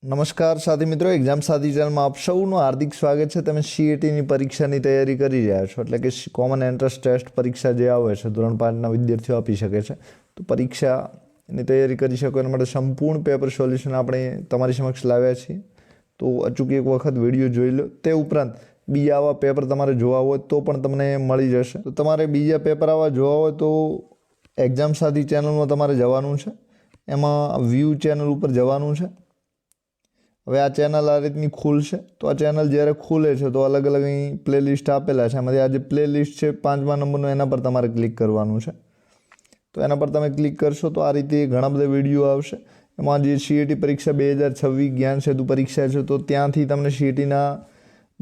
નમસ્કાર સાથી મિત્રો, એક્ઝામ સાથી ચેનલમાં આપ સૌનું હાર્દિક સ્વાગત છે. તમે સીઈટીની પરીક્ષાની તૈયારી કરી રહ્યા છો, એટલે કે કોમન એન્ટ્રન્સ ટેસ્ટ પરીક્ષા જે આવે છે ધોરણ 5ના વિદ્યાર્થીઓ આપી શકે છે. તો પરીક્ષાની તૈયારી કરી શકો એના માટે સંપૂર્ણ પેપર સોલ્યુશન આપણે તમારી સમક્ષ લાવ્યા છીએ. તો અચૂક એક વખત વિડીયો જોઈ લો. તે ઉપરાંત બીજા આવા પેપર તમારે જોવા હોય તો પણ તમને મળી જશે. તો તમારે બીજા પેપર આવા જોવા હોય તો એક્ઝામ સાથી ચેનલમાં તમારે જવાનું છે. એમાં વ્યૂ ચેનલ ઉપર જવાનું છે. હવે આ ચેનલ આ રીતની ખુલશે. તો આ ચેનલ જ્યારે ખુલે છે તો અલગ અલગ અહીં પ્લેલિસ્ટ આપેલા છે. એમાંથી આ જે પ્લેલિસ્ટ છે 5મા નંબરનો, એના પર તમારે ક્લિક કરવાનું છે. તો એના પર તમે ક્લિક કરશો તો આ રીતે ઘણા બધા વિડીયો આવશે. એમાં જે સીઈટી પરીક્ષા 2026 જ્ઞાન સેતુ પરીક્ષા છે તો ત્યાંથી તમને સીઈટીના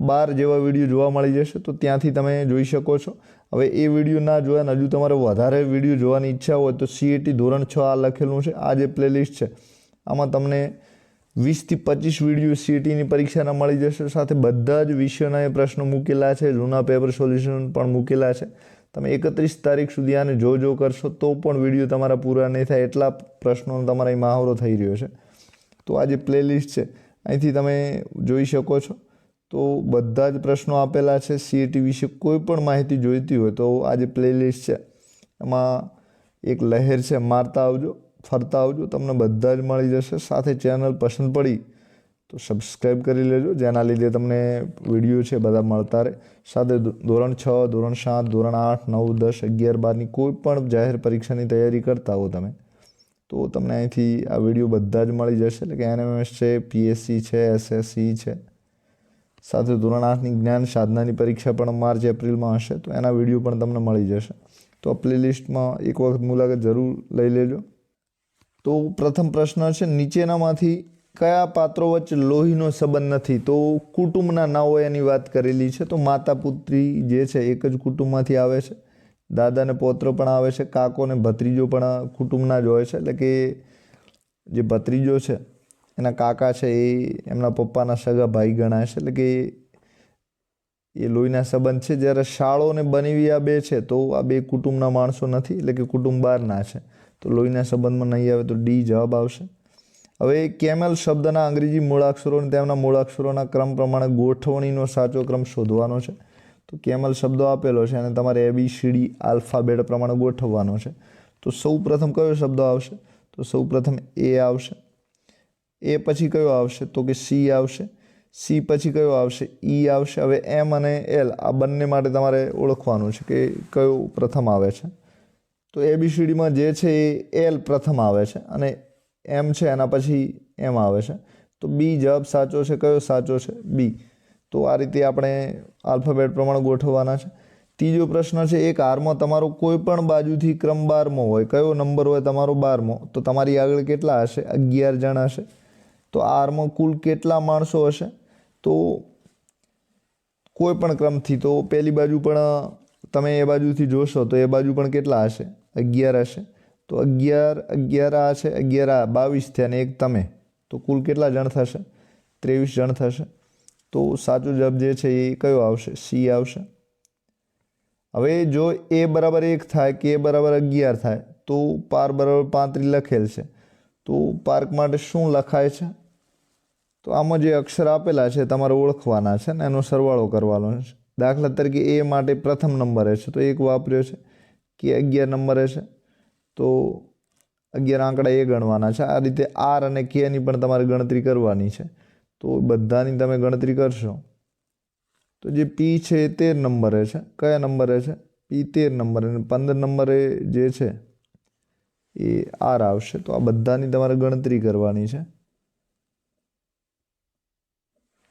12 જેવા વિડીયો જોવા મળી જશે. તો ત્યાંથી તમે જોઈ શકો છો. હવે એ વિડીયો ના જોયા ને હજુ તમારે વધારે વિડીયો જોવાની ઈચ્છા હોય તો સીઈટી ધોરણ 6 આ લખેલું છે. આ જે પ્લેલિસ્ટ છે આમાં તમને 20 થી 25 વિડીયો સીઈટીની પરીક્ષાના મળી જશે. સાથે બધા જ વિષયોના એ પ્રશ્નો મૂકેલા છે, જૂના પેપર સોલ્યુશન પણ મૂકેલા છે. તમે 31 તારીખ સુધી આને જો કરશો તો પણ વિડીયો તમારા પૂરા નહીં થાય, એટલા પ્રશ્નોનો તમારા અહીં મહાવરો થઈ રહ્યો છે. તો આ જે પ્લેલિસ્ટ છે અહીંથી તમે જોઈ શકો છો. તો બધા જ પ્રશ્નો આપેલા છે. સીઈટી વિશે કોઈ પણ માહિતી જોઈતી હોય તો આ જે પ્લેલિસ્ટ છે એમાં એક લહેર છે, મારતા આવજો, ફરતા આવજો, તમને બધા જ મળી જશે. સાથે ચેનલ પસંદ પડી તો સબસ્ક્રાઈબ કરી લેજો, જેના લીધે તમને વિડીયો છે બધા મળતા રહે. સાથે ધોરણ 6, ધોરણ 7, ધોરણ 8, 9, 10, 11, 12ની કોઈ પણ જાહેર પરીક્ષાની તૈયારી કરતા હો તમે તો તમને અહીંથી આ વિડીયો બધા જ મળી જશે. એટલે કે એનએમએસ છે, પીએસસી છે, એસએસસી છે. સાથે ધોરણ 8ની જ્ઞાન સાધનાની પરીક્ષા પણ માર્ચ એપ્રિલમાં હશે તો એના વિડીયો પણ તમને મળી જશે. તો આ પ્લેલિસ્ટમાં એક વખત મુલાકાત જરૂર લઈ લેજો. તો પ્રથમ પ્રશ્ન છે, નીચેનામાંથી કયા પાત્રો વચ્ચે લોહીનો સંબંધ નથી? તો કુટુંબના ના હોય એની વાત કરેલી છે. તો માતા પુત્રી જે છે એક જ કુટુંબમાંથી આવે છે. દાદા ને પૌત્ર પણ આવે છે. કાકો ને ભત્રીજો પણ કુટુંબના જ હોય છે. એટલે કે જે ભત્રીજો છે એના કાકા છે એ એમના પપ્પાના સગા ભાઈ ગણાય છે. એટલે કે એ લોહીના સંબંધ છે. જ્યારે શાળો ને બનેવી આ બે છે તો આ બે કુટુંબના માણસો નથી, એટલે કે કુટુંબ બહારના છે. તો લોહીના સંબંધમાં નહીં આવે તો ડી જવાબ આવશે. હવે કેમેલ શબ્દના અંગ્રેજી મૂળાક્ષરો અને તેમના મૂળાક્ષરોના ક્રમ પ્રમાણે ગોઠવણીનો સાચો ક્રમ શોધવાનો છે. તો કેમેલ શબ્દો આપેલો છે અને તમારે ABCD આલ્ફાબેટ પ્રમાણે ગોઠવવાનો છે. તો સૌ પ્રથમ કયો શબ્દ આવશે? તો સૌ પ્રથમ એ આવશે. એ પછી કયો આવશે? તો કે સી આવશે. સી પછી કયો આવશે? ઈ આવશે. હવે એમ અને એલ આ બંને માટે તમારે ઓળખવાનું છે કે કયો પ્રથમ આવે છે. તો ABCDમાં જે છે એ એલ પ્રથમ આવે છે અને એમ છે એના પછી એમ આવે છે. તો બી જવાબ સાચો છે. કયો સાચો છે? બી. તો આ રીતે આપણે આલ્ફાબેટ પ્રમાણે ગોઠવવાના છે. ત્રીજો પ્રશ્ન છે, એક હારમાં તમારો કોઈ પણ બાજુથી ક્રમ 12મો હોય, કયો નંબર હોય તમારો 12મો? તો તમારી આગળ કેટલા હશે? 11 જણ હશે. તો આ હારમાં કુલ કેટલા માણસો હશે? તો કોઈ પણ ક્રમથી, તો પહેલી બાજુ પણ તમે એ બાજુથી જોશો તો એ બાજુ પણ કેટલા હશે? 11 હશે. તો 11, 11 આ છે, 11 આ 22 થયા અને એક તમે, તો કુલ કેટલા જણ થશે? 23 જણ થશે. તો સાચો જવાબ જે છે એ કયો આવશે? સી આવશે. હવે જો એ બરાબર 1 થાય કે એ બરાબર 11 થાય તો પાર બરાબર 35 લખેલ છે. તો પાર્ક માટે શું લખાય છે? તો આમાં જે અક્ષર આપેલા છે તમારે ઓળખવાના છે ને એનો સરવાળો કરવાનો છે. દાખલા તરીકે એ માટે પ્રથમ નંબરે છે તો 1 વાપર્યો છે. કે 11 નંબરે છે તો 11 આંકડા એ ગણવાના છે. આ રીતે આર અને કેની પણ તમારે ગણતરી કરવાની છે. તો બધાની તમે ગણતરી કરશો તો જે પી છે એ 13 નંબરે છે. કયા નંબરે છે? પી 13 નંબરે. અને 15 નંબરે જે છે એ આર આવશે. તો આ બધાની તમારે ગણતરી કરવાની છે.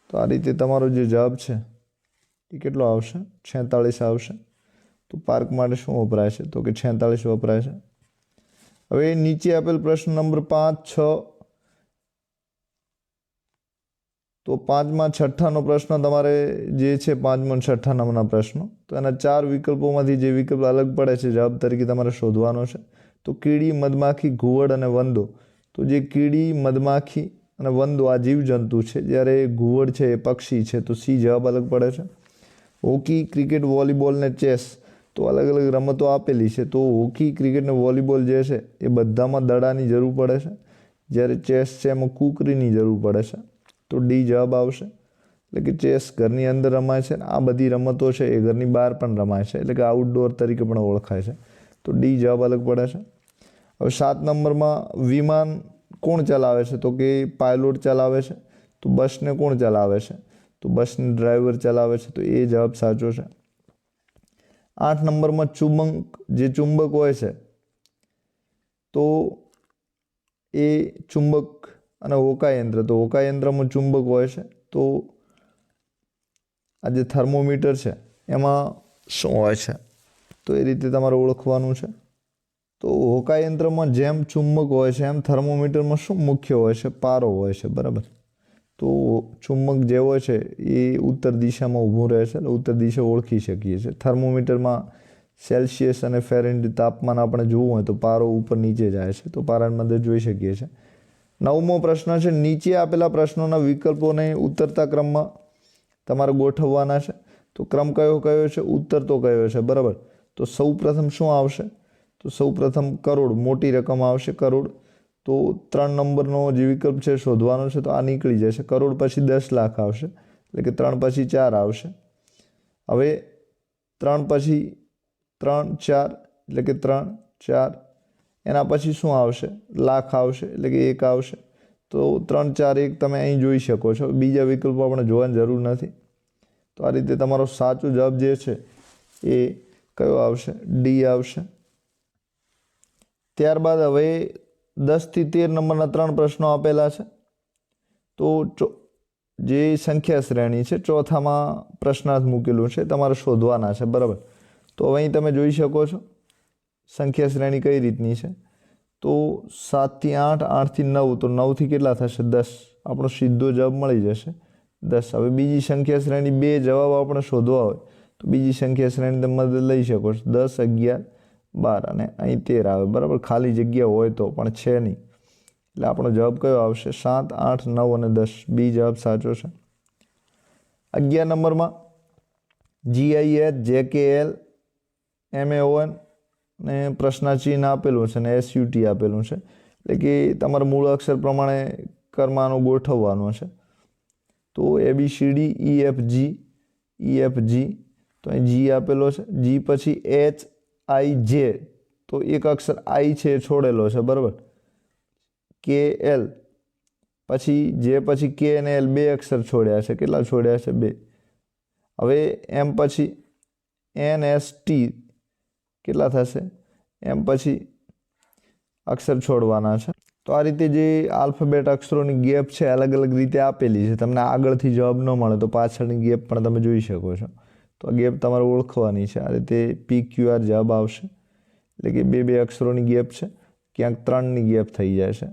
તો આ રીતે તમારો જે જવાબ છે એ કેટલો આવશે? 46 આવશે. તો પાર્ક માટે શું વપરાય છે? તો કે 46 વપરાય છે. હવે નીચે આપેલ પ્રશ્ન નંબર 5, 6, તો 5મા 6ઠ્ઠાનો પ્રશ્ન તમારે જે છે 5મા અને 6ઠ્ઠા નંબરના પ્રશ્નો, તો એના 4 વિકલ્પોમાંથી જે વિકલ્પ અલગ પડે છે જવાબ તરીકે તમારે શોધવાનો છે. તો કીડી, મધમાખી, ઘુવડ અને વંદો. તો જે કીડી, મધમાખી અને વંદો આ જીવજંતુ છે, જ્યારે ઘુવડ છે એ પક્ષી છે. તો સી જવાબ અલગ પડે છે. હોકી, ક્રિકેટ, વોલીબોલ ને ચેસ, તો અલગ અલગ રમતો આપેલી છે. તો હોકી, ક્રિકેટ ને વોલીબોલ જે છે એ બધામાં દડાની જરૂર પડે છે. જ્યારે ચેસ છે એમાં કૂકરીની જરૂર પડે છે, તો ડી જવાબ આવશે. એટલે કે ચેસ ઘરની અંદર રમાય છે, આ બધી રમતો છે એ ઘરની બહાર પણ રમાય છે, એટલે કે આઉટડોર તરીકે પણ ઓળખાય છે. તો ડી જવાબ અલગ પડે છે. હવે 7 નંબરમાં વિમાન કોણ ચલાવે છે? તો કે પાયલોટ ચલાવે છે. તો બસને કોણ ચલાવે છે? તો બસને ડ્રાઈવર ચલાવે છે. તો એ જવાબ સાચો છે. 8 નંબરમાં ચુંબક હોય છે, તો એ ચુંબક અને હોકાયંત્ર. તો હોકાયંત્રમાં ચુંબક હોય છે, તો આ જે થર્મોમીટર છે એમાં શું હોય છે? તો એ રીતે તમારે ઓળખવાનું છે. તો હોકાયંત્રમાં જેમ ચુંબક હોય છે એમ થર્મોમીટરમાં શું મુખ્ય હોય છે? પારો હોય છે, બરાબર. તો ચુંબક જે હોય છે એ ઉત્તર દિશામાં ઊભું રહે છે, એટલે ઉત્તર દિશા ઓળખી શકીએ છીએ. થર્મોમીટરમાં સેલ્સિયસ અને ફેરનહીટ તાપમાન આપણે જોવું હોય તો પારો ઉપર નીચે જાય છે, તો પારાની મદદ જોઈ શકીએ છીએ. 9મો પ્રશ્ન છે, નીચે આપેલા પ્રશ્નોના વિકલ્પોને ઉત્તરતા ક્રમમાં તમારે ગોઠવવાના છે. તો ક્રમ કયો છે? ઉત્તરતો કયો છે, બરાબર. તો સૌ પ્રથમ શું આવશે? તો સૌ પ્રથમ કરોડ, મોટી રકમ આવશે, કરોડ. તો 3 નંબરનો જે વિકલ્પ છે શોધવાનો છે, તો આ નીકળી જશે. કરોડ પછી 10 લાખ આવશે, એટલે કે 3 પછી 4 આવશે. હવે 3 પછી 3 4, એટલે કે 3 4. એના પછી શું આવશે? લાખ આવશે, એટલે કે 1 આવશે. તો 3 4 1 તમે અહીં જોઈ શકો છો. બીજા વિકલ્પો આપણે જોવાની જરૂર નથી. તો આ રીતે તમારો સાચો જવાબ જે છે એ કયો આવશે? ડી આવશે. ત્યારબાદ હવે 10 થી 13 નંબરના 3 પ્રશ્નો આપેલા છે. તો જે સંખ્યા શ્રેણી છે, ચોથામાં પ્રશ્નાર્થ મૂકેલું છે, તમારે શોધવાના છે, બરાબર. તો હવે અહીં તમે જોઈ શકો છો સંખ્યા શ્રેણી કઈ રીતની છે. તો 7 થી 8, 8 થી 9, તો 9 થી કેટલા થશે? 10. આપણો સીધો જવાબ મળી જશે 10. હવે બીજી સંખ્યા શ્રેણી, 2 જવાબ આપણે શોધવા હોય તો બીજી સંખ્યા શ્રેણી તમે મદદ લઈ શકો છો. 10 11 12 અને અહીં 13 આવે, બરાબર. ખાલી જગ્યા હોય તો, પણ છે નહીં, એટલે આપણો જવાબ કયો આવશે? 7 8 9 અને 10. બી જવાબ સાચો છે. 11 નંબરમાં GIH JKL MAON ને પ્રશ્નાચિહ્ન આપેલું છે અને SUT આપેલું છે, એટલે કે તમારે મૂળ અક્ષર પ્રમાણે કર્માનું ગોઠવવાનું છે. તો ABCD EFG, તો અહીં G આપેલો છે. G પછી HIJ, તો એક અક્ષર I છે એ છોડેલો છે, બરાબર. KL પછી J પછી K અને L, 2 અક્ષર છોડ્યા છે. કેટલા છોડ્યા છે? 2. હવે M પછી NST, કેટલા થશે? M પછી અક્ષર છોડવાના છે. તો આ રીતે જે આલ્ફાબેટ અક્ષરોની ગેપ છે અલગ અલગ રીતે આપેલી છે. તમને આગળથી જવાબ ન મળે તો પાછળની ગેપ પણ તમે જોઈ શકો છો. તો આ ગેપ તમારે ઓળખવાની છે. આ રીતે PQR જવાબ આવશે, એટલે કે 2 અક્ષરોની ગેપ છે, ક્યાંક 3ની ગેપ થઈ જાય છે.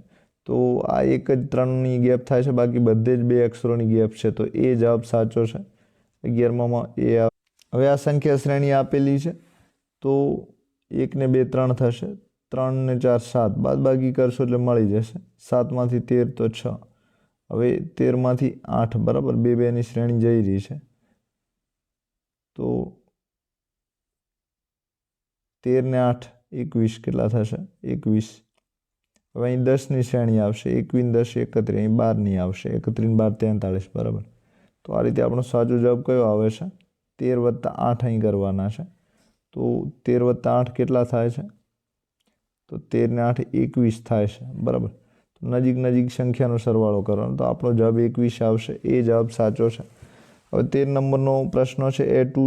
તો આ એક જ 3ની ગેપ થાય છે, બાકી બધે જ 2 અક્ષરોની ગેપ છે. તો એ જવાબ સાચો છે. 11માં એ. હવે આ સંખ્યા શ્રેણી આપેલી છે, તો 1 ને 2 3 થશે, 3 ને 4 7, બાદબાકી કરશો એટલે મળી જશે. 7 માંથી 13 તો 6. હવે 13 માંથી 8, બરાબર. 2 2ની શ્રેણી જઈ રહી છે. તો 13 ને 8 21, કેટલા થશે? 21. હવે અહીં 10ની શ્રેણી આવશે, 21 10 31. અહીં 12ની આવશે, 31 12 43, બરાબર. તો આ રીતે આપણો સાચો જવાબ કયો આવે છે? 13 + 8 અહીં કરવાના છે. તો 13 + 8 કેટલા થાય છે? તો 13 ને 8 21 થાય છે, બરાબર. તો નજીક સંખ્યાનો સરવાળો કરવાનો, તો આપણો જવાબ 21 આવશે. એ જવાબ સાચો છે. હવે 13 નંબરનો પ્રશ્ન છે A2.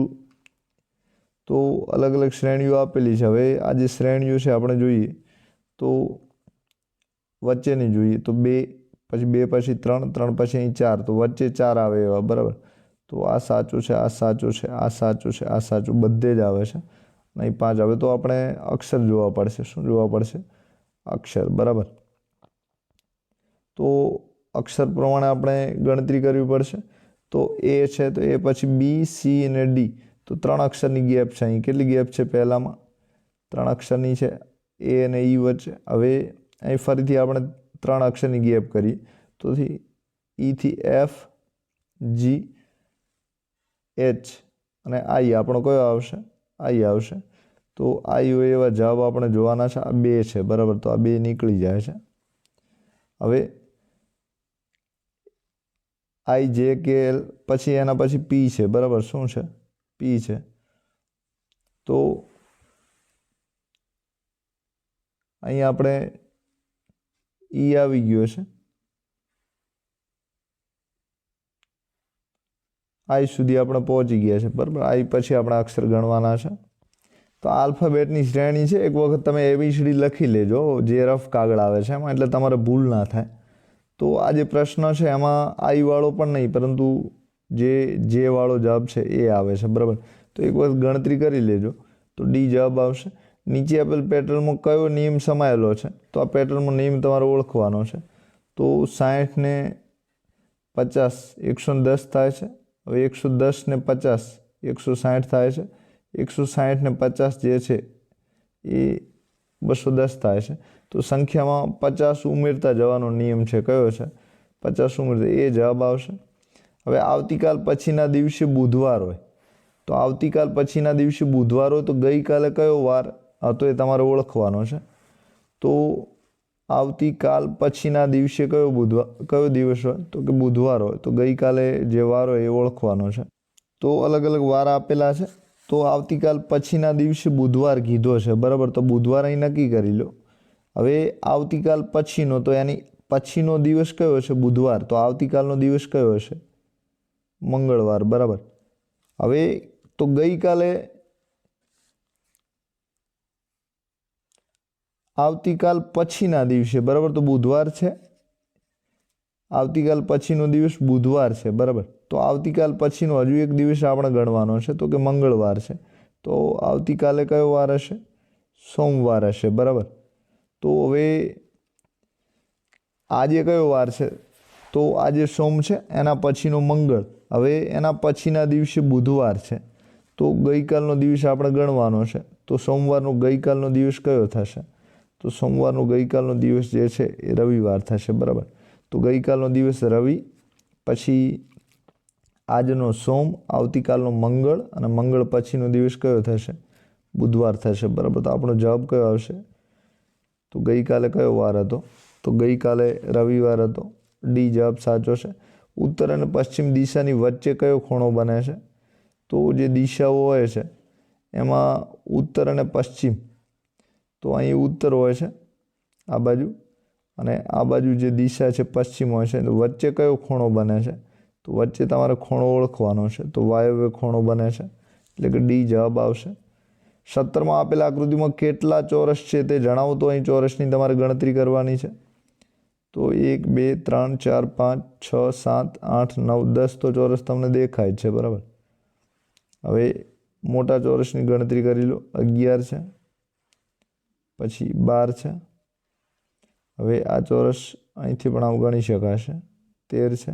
તો અલગ અલગ શ્રેણીઓ આપેલી છે. હવે આ જે શ્રેણીઓ છે આપણે જોઈએ તો વચ્ચેની જોઈએ તો 2 પછી 2 પછી 3 3 પછી અહીં 4, તો વચ્ચે 4 આવે એવા, બરાબર. તો આ સાચું છે, આ સાચું છે, આ સાચું છે, આ સાચું, બધે જ આવે છે. અહીં 5 આવે. તો આપણે અક્ષર જોવા પડશે. શું જોવા પડશે? અક્ષર, બરાબર. તો અક્ષર પ્રમાણે આપણે ગણતરી કરવી પડશે. તો A છે, તો A પછી B C અને D, તો 3 અક્ષરની ગેપ છે. અહીં કેટલી ગેપ છે? પહેલામાં 3 અક્ષરની છે, A અને E વચ્ચે. હવે અહીં ફરીથી આપણે 3 અક્ષરની ગેપ કરીએ, તો E થી F G H અને I, આપણો કયો આવશે? I આવશે. તો I હોય એવા જવાબ આપણે જોવાના છે. આ 2 છે, બરાબર. તો આ 2 નીકળી જાય છે. હવે આઈ જે કે એલ પછી એના પછી પી છે, બરાબર, શું છે? પી છે. તો અહીંયા આપણે ઈ આવી ગયો છે, આઈ સુધી આપણે પહોંચી ગયા છે, બરાબર. આઈ પછી આપણા અક્ષર ગણવાના છે. તો આલ્ફાબેટની શ્રેણી છે. એક વખત તમે એબીસીડી લખી લેજો જે રફ કાગળ આવે છે એમાં, એટલે તમારે ભૂલ ના થાય. તો આ જે પ્રશ્ન છે એમાં આઈ વાળો પણ નહીં, પરંતુ જે વાળો જવાબ છે એ આવે છે, બરાબર. તો એક વખત ગણતરી કરી લેજો તો ડી જવાબ આવશે. નીચે આપેલ પેટર્નમાં કયો નિયમ સમાયેલો છે? તો આ પેટર્નમાં નિયમ તમારે ઓળખવાનો છે. તો 60 ને 50 110 થાય છે. હવે 110 ને 50 160 થાય છે. 160 ને 50 જે છે એ 210 થાય છે. તો સંખ્યામાં 50 ઉમેરતા જવાનો નિયમ છે, કયો છે? 50 ઉમેરતા, એ જવાબ આવશે. હવે આવતીકાલ પછીના દિવસે બુધવાર હોય, તો આવતીકાલ પછીના દિવસે બુધવાર હોય તો ગઈકાલે કયો વાર હતો એ તમારે ઓળખવાનો છે. તો આવતીકાલ પછીના દિવસે કયો દિવસ હોય? તો કે બુધવાર હોય. તો ગઈકાલે જે વાર હોય એ ઓળખવાનો છે. તો અલગ અલગ વાર આપેલા છે. તો આવતીકાલ પછીના દિવસે બુધવાર કીધો છે, બરાબર. તો બુધવાર અહીં નક્કી કરી લો. હવે આવતીકાલ પછીનો, તો એની પછીનો દિવસ કયો છે? બુધવાર. તો આવતીકાલનો દિવસ કયો હશે? મંગળવાર, બરાબર. હવે તો ગઈકાલે, આવતીકાલ પછીના દિવસે, બરાબર. તો બુધવાર છે, આવતીકાલ પછીનો દિવસ બુધવાર છે, બરાબર. તો આવતીકાલ પછીનો હજુ એક દિવસ આપણે ગણવાનો છે, તો કે મંગળવાર છે. તો આવતીકાલે કયો વાર હશે? સોમવાર હશે, બરાબર. તો હવે આજે કયો વાર છે? તો આજે સોમ છે, એના પછીનો મંગળ. હવે એના પછીના દિવસે બુધવાર છે, તો ગઈકાલનો દિવસ આપણે ગણવાનો છે. તો સોમવારનો ગઈકાલનો દિવસ કયો થશે? તો સોમવારનો ગઈકાલનો દિવસ જે છે એ રવિવાર થશે, બરાબર. તો ગઈકાલનો દિવસ રવિ, પછી આજનો સોમ, આવતીકાલનો મંગળ, અને મંગળ પછીનો દિવસ કયો થશે? બુધવાર થશે, બરાબર. તો આપણો જવાબ કયો આવશે? તો ગઈકાલે કયો વાર હતો? તો ગઈકાલે રવિવાર હતો. ડી જવાબ સાચો છે. ઉત્તર અને પશ્ચિમ દિશાની વચ્ચે કયો ખૂણો બને છે? તો જે દિશાઓ હોય છે એમાં ઉત્તર અને પશ્ચિમ, તો અહીં ઉત્તર હોય છે આ બાજુ, અને આ બાજુ જે દિશા છે પશ્ચિમ હોય છે. તો વચ્ચે કયો ખૂણો બને છે? તો વચ્ચે તમારે ખૂણો ઓળખવાનો છે. તો વાયવ્ય ખૂણો બને છે, એટલે કે ડી જવાબ આવશે. 17માં આપેલા આકૃતિમાં કેટલા ચોરસ છે તે જણાવો. તો અહીં ચોરસની તમારે ગણતરી કરવાની છે. તો 1 2 3 4 5 6 7 8 9 10 તો ચોરસ તમને દેખાય જ છે, બરાબર. હવે મોટા ચોરસની ગણતરી કરી લો. 11 છે, પછી 12 છે. હવે આ ચોરસ અહીંથી પણ આમ ગણી શકાશે, 13 છે.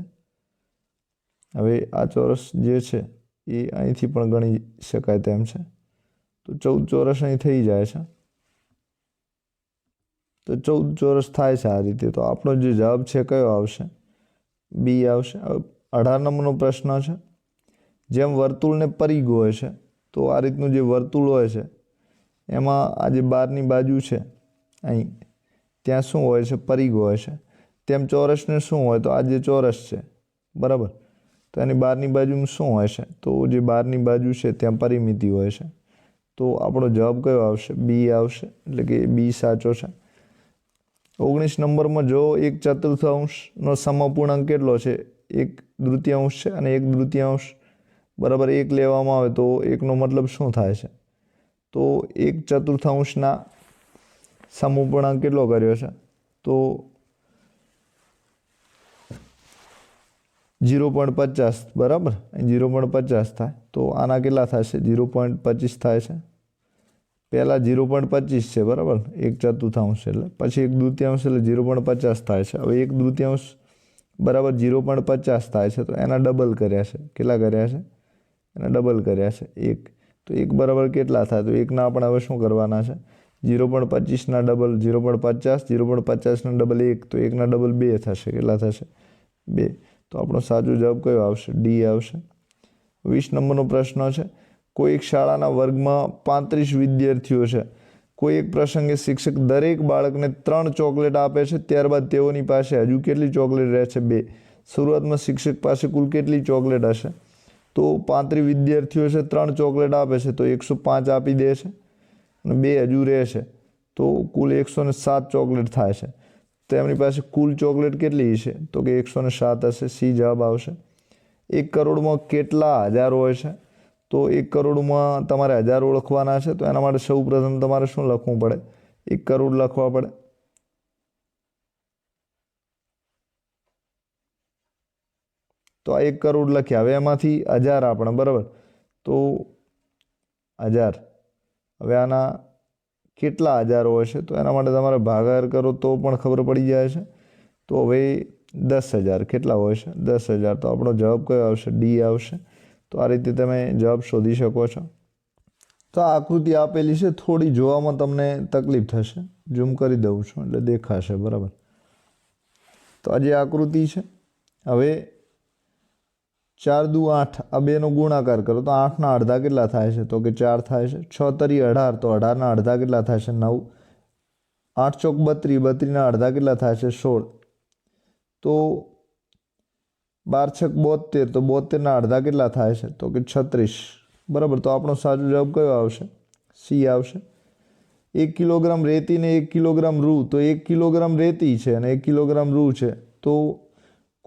હવે આ ચોરસ જે છે એ અહીંથી પણ ગણી શકાય તેમ છે. તો 14 ચોરસ અહીં થઈ જાય છે. તો 14 ચોરસ થાય છે આ રીતે. તો આપણો જે જવાબ છે કયો આવશે? બી આવશે. 18 નંબરનો પ્રશ્ન છે. જેમ વર્તુળને પરિઘ હોય છે, તો આ રીતનું જે વર્તુળ હોય છે એમાં આ જે બહારની બાજુ છે અહીં, ત્યાં શું હોય છે? પરિઘ હોય છે. તેમ ચોરસને શું હોય? તો આ જે ચોરસ છે, બરાબર. તો એની બહારની બાજુમાં શું હોય છે? તો જે બહારની બાજુ છે ત્યાં પરિમિતિ હોય છે. તો આપણો જવાબ કયો આવશે? બી આવશે, એટલે કે બી સાચો છે. 19 નંબરમાં જો 1/4નો સમઅપૂર્ણાંક કેટલો છે? 1/3 છે અને 1/3 બરાબર 1 લેવામાં આવે તો 1નો મતલબ શું થાય છે? તો 1/4ના સમઅપૂર્ણાંક કેટલો કર્યો છે? તો 0.50, બરાબર. 0.50 થાય. તો આના કેટલા થશે? 0.25 થાય છે. પહેલાં 0.25 છે, બરાબર, 1/4 એટલે પછી 1/2 એટલે 0.50 થાય છે. હવે 1/2 બરાબર 0.50 થાય છે, તો એના ડબલ કર્યા છે. કેટલા કર્યા છે? એના ડબલ કર્યા છે, 1. તો 1 બરાબર કેટલા થાય? તો 1ના આપણે હવે શું કરવાના છે? 0.25ના ડબલ 0.50, 0.50ના ડબલ 1, તો 1ના ડબલ 2 થશે. કેટલા થશે? 2. તો આપણો સાચો જવાબ કયો આવશે? ડી આવશે. 20 નંબરનો પ્રશ્ન છે. કોઈ એક શાળાના વર્ગમાં 35 વિદ્યાર્થીઓ છે. કોઈ એક પ્રસંગે શિક્ષક દરેક બાળકને 3 ચોકલેટ આપે છે, ત્યારબાદ તેઓની પાસે હજુ કેટલી ચોકલેટ રહે છે? 2. શરૂઆતમાં શિક્ષક પાસે કુલ કેટલી ચોકલેટ હશે? તો 35 વિદ્યાર્થીઓ છે, 3 ચોકલેટ આપે છે તો 105 આપી દે છે અને 2 હજુ રહે છે, તો કુલ 107 ચોકલેટ થાય છે. તો એમની પાસે કુલ ચોકલેટ કેટલી હશે? તો કે 107 હશે. સી જવાબ આવશે. 1 કરોડમાં કેટલા હજાર હોય છે? તો 1 કરોડમાં તમારે 1000 ઓળખવાના છે, તો એના માટે સૌ પ્રથમ તમારે શું લખવું પડે? 1 કરોડ લખવા પડે. તો આ 1 કરોડ લખ્યા. હવે એમાંથી 1000 આપણે, બરાબર, તો 1000. હવે આના કેટલા હજાર હોય છે? તો એના માટે તમારે ભાગાકાર કરો તો પણ ખબર પડી જાય છે. તો હવે 10,000 કેટલા હોય છે? 10,000. તો આપણો જવાબ કયો આવશે? ડી આવશે. તો આ રીતે તમે જવાબ શોધી શકો છો. તો આ આકૃતિ આપેલી છે, થોડી જોવામાં તમને તકલીફ થશે. ઝૂમ કરી દઉં છું એટલે દેખાશે, બરાબર. તો આ જે આકૃતિ છે, હવે 4 દુ 8, આ બેનો ગુણાકાર કરો તો 8ના અડધા કેટલા થાય છે? તો કે 4 થાય છે. 6 તરી 18, તો 18ના અડધા કેટલા થાય છે? 9. 8 ચોક 32, 32ના અડધા કેટલા થાય છે? 16. તો 12 છક 72, તો 72ના અડધા કેટલા થાય છે? તો કે 36, બરાબર. તો આપણો સાચો જવાબ કયો આવશે? સી આવશે. 1 કિલોગ્રામ રેતી ને 1 કિલોગ્રામ રૂ, તો 1 કિલોગ્રામ રેતી છે અને 1 કિલોગ્રામ રૂ છે, તો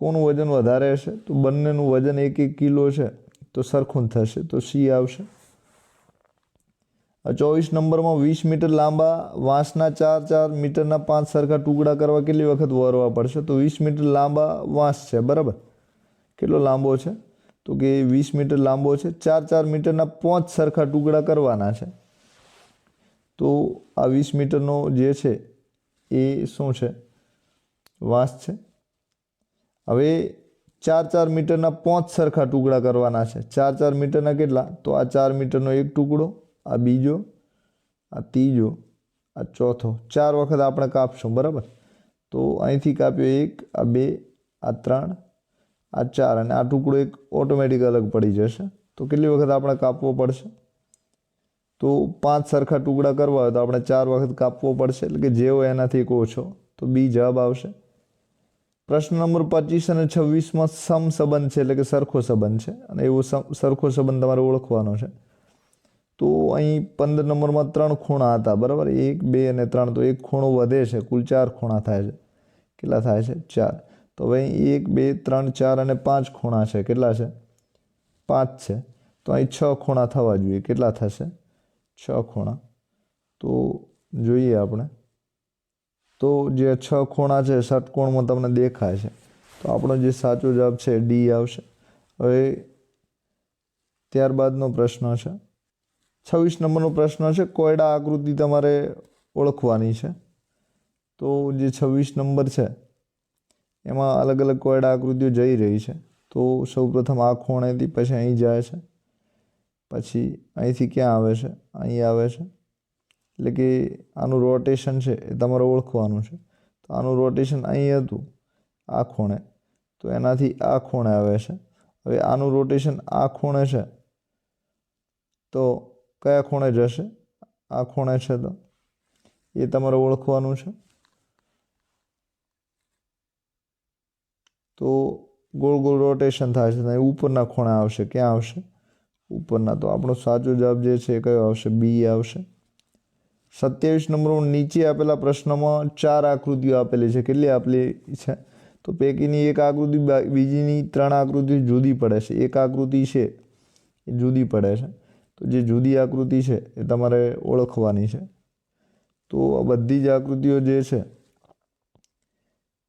કોનું વજન વધારે હશે? તો બંનેનું વજન 1 કિલો છે, તો સરખું થશે. તો સી આવશે. 24 નંબરમાં 20 મીટર લાંબા વાંસના 4 મીટરના 5 સરખા ટુકડા કરવા કેટલી વખત વારવા પડશે? તો 20 મીટર લાંબા વાંસ છે, બરાબર. કેટલો લાંબો છે? તો કે 20 મીટર લાંબો છે. 4 મીટરના 5 સરખા ટુકડા કરવાના છે. તો આ 20 મીટરનો જે છે એ શું છે? વાંસ છે. હવે 4 મીટરના 5 સરખા ટુકડા કરવાના છે. 4 મીટરના કેટલા? તો આ 4 મીટરનો એક ટુકડો, આ બીજો, આ ત્રીજો, આ ચોથો. 4 વખત આપણે કાપશું, બરાબર. તો અહીંથી કાપ્યો 1, આ 2, આ 3, આ 4 અને આ ટુકડો એક ઓટોમેટિક અલગ પડી જશે. તો કેટલી વખત આપણે કાપવો પડશે? તો 5 સરખા ટુકડા કરવા હોય તો આપણે 4 વખત કાપવો પડશે, એટલે કે જે હોય એનાથી એક ઓછો. તો બી જવાબ આવશે. પ્રશ્ન નંબર 25 અને 26માં સમસંબંધ છે, એટલે કે સરખો સંબંધ છે અને એવો સરખો સંબંધ તમારે ઓળખવાનો છે. તો અહીં 15 નંબરમાં 3 ખૂણા હતા, બરાબર. 1, 2 અને 3. તો એક ખૂણો વધે છે, કુલ 4 ખૂણા થાય છે. કેટલા થાય છે? 4. તો હવે 1, 2, 3, 4 અને 5 ખૂણા છે. કેટલા છે? 5 છે. તો અહીં 6 ખૂણા થવા જોઈએ. કેટલા થશે? 6 ખૂણા. તો જોઈએ આપણે. તો જે 6 ખૂણા છે ષટકોણમાં તમને દેખાય છે. તો આપણો જે સાચો જવાબ છે ડી આવશે. હવે ત્યારબાદનો પ્રશ્ન છે 26 નંબરનો પ્રશ્ન છે, કોયડા આકૃતિ તમારે ઓળખવાની છે. તો જે 26 નંબર છે એમાં અલગ અલગ કોયડા આકૃતિઓ જઈ રહી છે. તો સૌપ્રથમ આ ખૂણેથી પછી અહીં જાય છે, પછી અહીંથી ક્યાં આવે છે? અહીં આવે છે. એટલે કે આનું રોટેશન છે એ તમારે ઓળખવાનું છે. તો આનું રોટેશન અહીં હતું, આ ખૂણે, તો એનાથી આ ખૂણે આવે છે. હવે આનું રોટેશન આ ખૂણે છે, તો કયા ખૂણે જશે? આ ખૂણે છે, તો એ તમારે ઓળખવાનું છે. તો ગોળ ગોળ રોટેશન થાય છે, એ ઉપરના ખૂણે આવશે. ક્યાં આવશે? ઉપરના. તો આપણો સાચો જવાબ જે છે એ કયો આવશે? બી આવશે. 27 નંબરમાં નીચે આપેલા પ્રશ્નમાં 4 આકૃતિઓ આપેલી છે. કેટલી આપેલી છે? તો પૈકીની એક આકૃતિ બીજીની 3 આકૃતિ જુદી પડે છે. એક આકૃતિ છે એ જુદી પડે છે. તો જે જુદી આકૃતિ છે એ તમારે ઓળખવાની છે. તો આ બધી જ આકૃતિઓ જે છે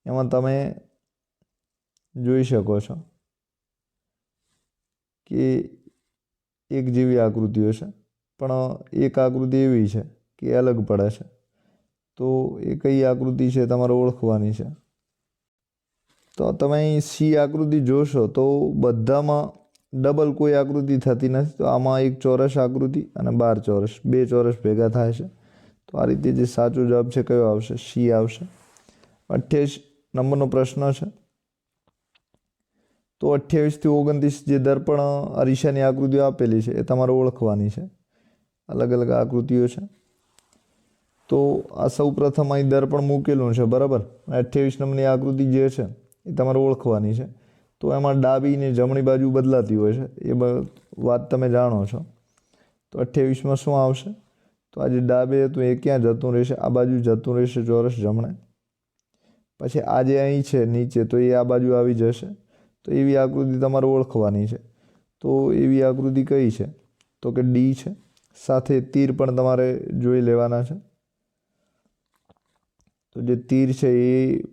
એમાં તમે જોઈ શકો છો કે એક જેવી આકૃતિઓ છે, પણ એક આકૃતિ એવી છે કે અલગ પડે છે. તો એ કઈ આકૃતિ છે તમારે ઓળખવાની છે. તો તમે અહીં સી આકૃતિ જોશો તો બધામાં ડબલ કોઈ આકૃતિ થતી નથી. તો આમાં એક ચોરસ આકૃતિ અને 12 ચોરસ, 2 ચોરસ ભેગા થાય છે. તો આ રીતે જે સાચો જવાબ છે કયો આવશે? સી આવશે. 28 નંબરનો પ્રશ્ન છે. તો 28 થી 29 જે દર્પણ અરીસાની આકૃતિઓ આપેલી છે એ તમારે ઓળખવાની છે. અલગ અલગ આકૃતિઓ છે. તો આ સૌ પ્રથમ અહીં દર્પણ મૂકેલું છે, બરાબર. 28 નંબરની આકૃતિ જે છે એ તમારે ઓળખવાની છે. તો એમાં ડાબી ને જમણી બાજુ બદલાતી હોય છે, એ વાત તમે જાણો છો. તો 28માં શું આવશે? તો આ જે ડાબે હતું એ ક્યાં જતું રહેશે? આ બાજુ જતું રહેશે, ચોરસ જમણે. પછી આ જે અહીં છે નીચે, તો એ આ બાજુ આવી જશે. તો એવી આકૃતિ તમારે ઓળખવાની છે. તો એવી આકૃતિ કઈ છે? તો કે ડી છે. સાથે તીર પણ તમારે જોઈ લેવાના છે. તો જે તીર છે એ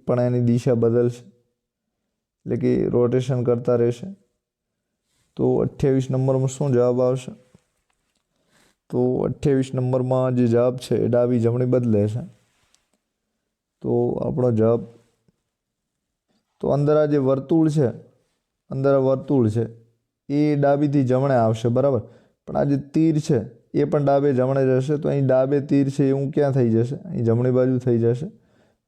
પણ એની દિશા બદલશે, એટલે કે રોટેશન કરતા રહેશે. તો 28 નંબરમાં શું જવાબ આવશે? તો 28 નંબરમાં જે જવાબ છે એ ડાબી જમણી બદલે છે. તો આપણો જવાબ, તો અંદર આ જે વર્તુળ છે, અંદર આ વર્તુળ છે એ ડાબીથી જમણે આવશે, બરાબર. પણ આ જે તીર છે એ પણ ડાબે જમણે જશે. તો અહીં ડાબે તીર છે એવું ક્યાં થઈ જશે? અહીં જમણી બાજુ થઈ જશે.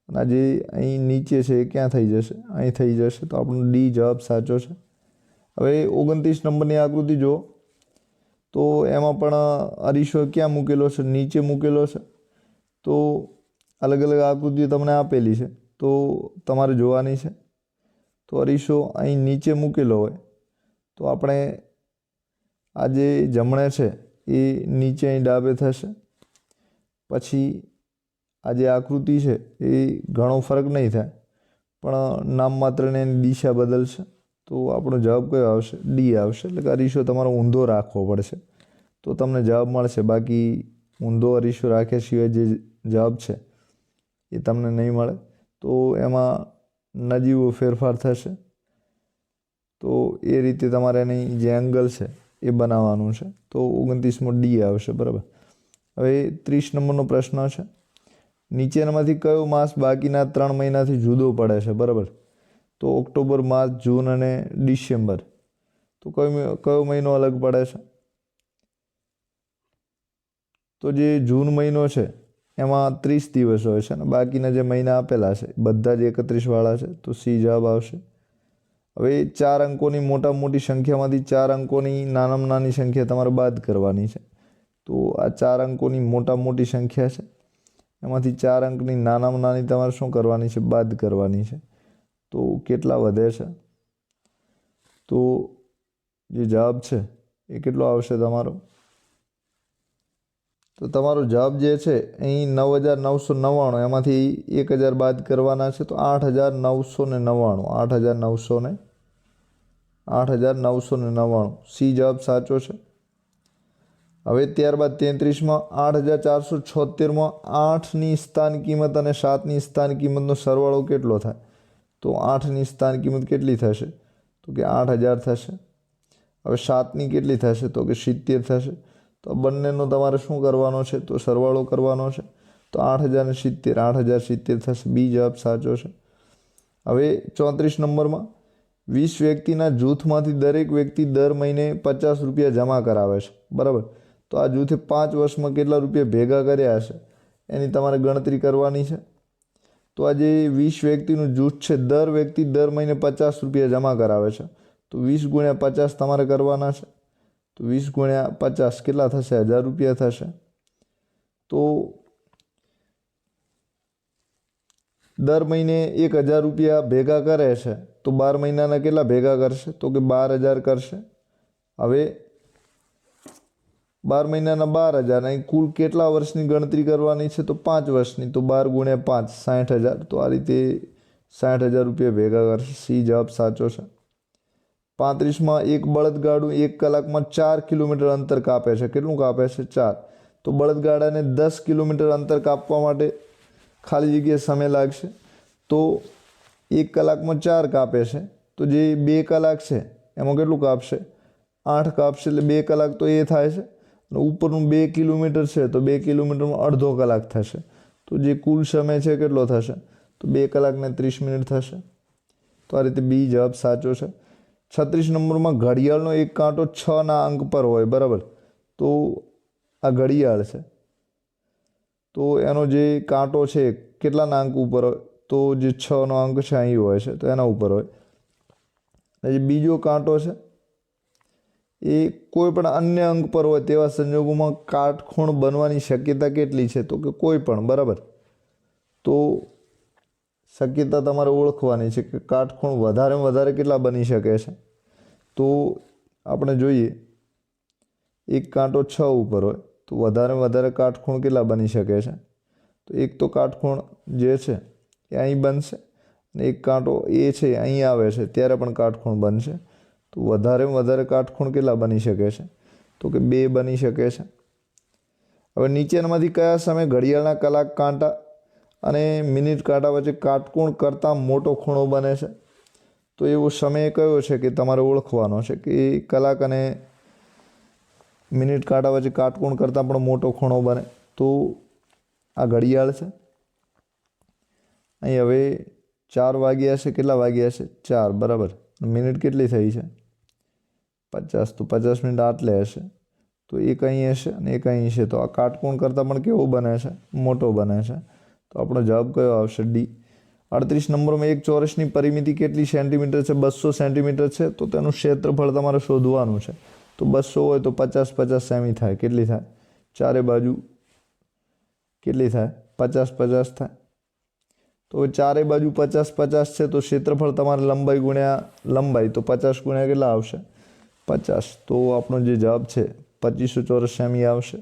અને આ જે અહીં નીચે છે એ ક્યાં થઈ જશે? અહીં થઈ જશે. તો આપણો ડી જવાબ સાચો છે. હવે 29 નંબરની આકૃતિ જુઓ. તો એમાં પણ અરીસો ક્યાં મૂકેલો છે? નીચે મૂકેલો છે. તો અલગ અલગ આકૃતિઓ તમને આપેલી છે, તો તમારે જોવાની છે. તો અરીસો અહીં નીચે મૂકેલો હોય તો આપણે આ જે જમણે છે એ નીચે અહીં ડાબે થશે. પછી આ જે આકૃતિ છે એ ઘણો ફરક નહીં થાય, પણ નામ માત્રને એની દિશા બદલશે. તો આપણો જવાબ કયો આવશે? ડી આવશે. એટલે કે અરીસો તમારો ઊંધો રાખવો પડશે તો તમને જવાબ મળશે. બાકી ઊંધો અરીસો રાખ્યા સિવાય જે જવાબ છે એ તમને નહીં મળે. તો એમાં નજીવો ફેરફાર થશે. તો એ રીતે તમારે એની જે એંગલ છે એ બનાવવાનું છે. તો 29માં ડી આવશે, બરાબર. હવે 30 નંબરનો પ્રશ્ન છે. નીચેનામાંથી કયો માસ બાકીના 3 મહિનાથી જુદો પડે છે? બરાબર. તો ઓક્ટોબર, માર્ચ, જૂન અને ડિસેમ્બર. તો કયો મહિનો અલગ પડે છે? તો જે જૂન મહિનો છે એમાં 30 દિવસ હોય છે અને બાકીના જે મહિના આપેલા છે બધા જ 31 વાળા છે. તો સી જવાબ આવશે. હવે 4 અંકોની મોટી સંખ્યામાંથી 4 અંકોની નાનામાં નાની સંખ્યા તમારે બાદ કરવાની છે. તો આ 4 અંકોની મોટી સંખ્યા છે, એમાંથી 4 અંકની નાનામાં નાની તમારે શું કરવાની છે? બાદ કરવાની છે. તો કેટલા વધે છે? તો જે જવાબ છે એ કેટલો આવશે તમારો? તો તમારો જવાબ જે છે અહીં 9,999, એમાંથી 1,000 બાદ કરવાના છે. તો 8,999. 8,999. સી જવાબ સાચો છે. હવે ત્યારબાદ 33માં 8,476માં 8ની સ્થાન કિંમત અને 7ની સ્થાન કિંમતનો સરવાળો કેટલો થાય? તો 8ની સ્થાન કિંમત કેટલી થશે? તો કે 8,000 થશે. હવે 7ની કેટલી થશે? તો કે 70 થશે. તો બંનેનો તમારે શું કરવાનો છે? તો સરવાળો કરવાનો છે. તો 8,000 ને 70, 8,070 થશે. બી જવાબ સાચો છે. હવે 34 નંબરમાં 20 વ્યક્તિના જૂથમાંથી દરેક વ્યક્તિ દર મહિને 50 રૂપિયા જમા કરાવે છે, બરાબર. તો આ જૂથે 5 વર્ષમાં કેટલા રૂપિયા ભેગા કર્યા હશે એની તમારે ગણતરી કરવાની છે. તો આ જે 20 વ્યક્તિનું જૂથ છે, દર વ્યક્તિ દર મહિને 50 રૂપિયા જમા કરાવે છે. તો 20 ગુણ્યા 50 તમારે કરવાના છે. તો 20 ગુણ્યા 50 કેટલા થશે? 1,000 રૂપિયા થશે. તો દર મહિને 1,000 રૂપિયા ભેગા કરે છે તો 12 મહિનાના કેટલા ભેગા કરશે? તો કે 12,000 કરશે. હવે 12 મહિનાના 12,000, અહીં કુલ કેટલા વર્ષની ગણતરી કરવાની છે? તો 5 વર્ષની. તો 12 ગુણ્યા 5 60,000. તો આ રીતે 60,000 રૂપિયા ભેગા કરશે. સી જવાબ સાચો છે. 35માં એક બળદગાડું 1 કલાકમાં 4 કિલોમીટર અંતર કાપે છે. કેટલું કાપે છે? 4. તો બળદગાડાને 10 કિલોમીટર અંતર કાપવા માટે ખાલી જગ્યા સમય લાગશે. તો 1 કલાકમાં 4 કાપે છે, તો જે 2 કલાક છે એમાં કેટલું કાપશે? 8 કાપશે. એટલે 2 કલાક તો એ થાય છે. અને ઉપરનું 2 કિલોમીટર છે તો 2 કિલોમીટરમાં અડધો કલાક થશે. તો જે કુલ સમય છે કેટલો થશે? તો 2 કલાક ને 30 મિનિટ થશે. તો આ રીતે બી જવાબ સાચો છે. 36 નંબરમાં ઘડિયાળનો એક કાંટો 6ના અંક પર હોય, બરાબર. તો આ ઘડિયાળ છે, તો એનો જે કાંટો છે કેટલાના અંક ઉપર હોય? તો જે 6નો અંક છે અહીં હોય છે તો એના ઉપર હોય. અને જે બીજો કાંટો છે એ કોઈ પણ અન્ય અંક પર હોય તેવા સંજોગોમાં કાટખૂણ બનવાની શક્યતા કેટલી છે? તો કે કોઈ પણ, બરાબર. તો શક્યતા તમારે ઓળખવાની છે કે કાટખૂણ વધારેમાં વધારે કેટલા બની શકે છે. તો આપણે જોઈએ એક કાંટો 6 ઉપર હોય તો વધારેમાં વધારે કાટખૂણ કેટલા બની શકે છે? તો એક તો કાટખૂણ જે છે એ અહીં બનશે અને એક કાંટો એ છે એ અહીં આવે છે ત્યારે પણ કાટખૂણ બનશે. તો વધારેમાં વધારે કાટખૂણ કેટલા બની શકે છે? તો કે 2 બની શકે છે. હવે નીચેનામાંથી કયા સમયે ઘડિયાળના કલાક કાંટા અને મિનિટ કાંટા વચ્ચે કાટખૂણ કરતાં મોટો ખૂણો બને છે? તો એવો સમય કયો છે કે તમારે ઓળખવાનો છે કે કલાક અને મિનિટ કાંટા વચ્ચે કાટખૂણ કરતાં પણ મોટો ખૂણો બને? તો આ ઘડિયાળ છે. અહીં હવે 4 વાગ્યા છે. કેટલા વાગ્યા છે? 4, બરાબર. મિનિટ કેટલી થઈ છે? 50. તો 50 મિનિટ આટલે હશે. તો એક અહીં હશે અને એક અહીં છે. તો આ કાટખૂણ કરતાં પણ કેવો બને છે? મોટો બને છે. તો આપણો જવાબ કયો આવશે? ડી. 38 નંબરમાં એક ચોરસની પરિમિતિ કેટલી સેન્ટીમીટર છે? 200 સેન્ટીમીટર છે. તો તેનું ક્ષેત્રફળ તમારે શોધવાનું છે. તો 200 હોય તો 50 સેમી થાય. કેટલી થાય? ચારે બાજુ કેટલી થાય? 50 થાય. તો ચારે બાજુ 50 છે તો ક્ષેત્રફળ તમારે લંબાઈ ગુણ્યા લંબાઈ, તો 50 ગુણ્યા કેટલા આવશે? 50. તો આપણો જે જવાબ છે 2500 ચોરસ સેમી આવશે.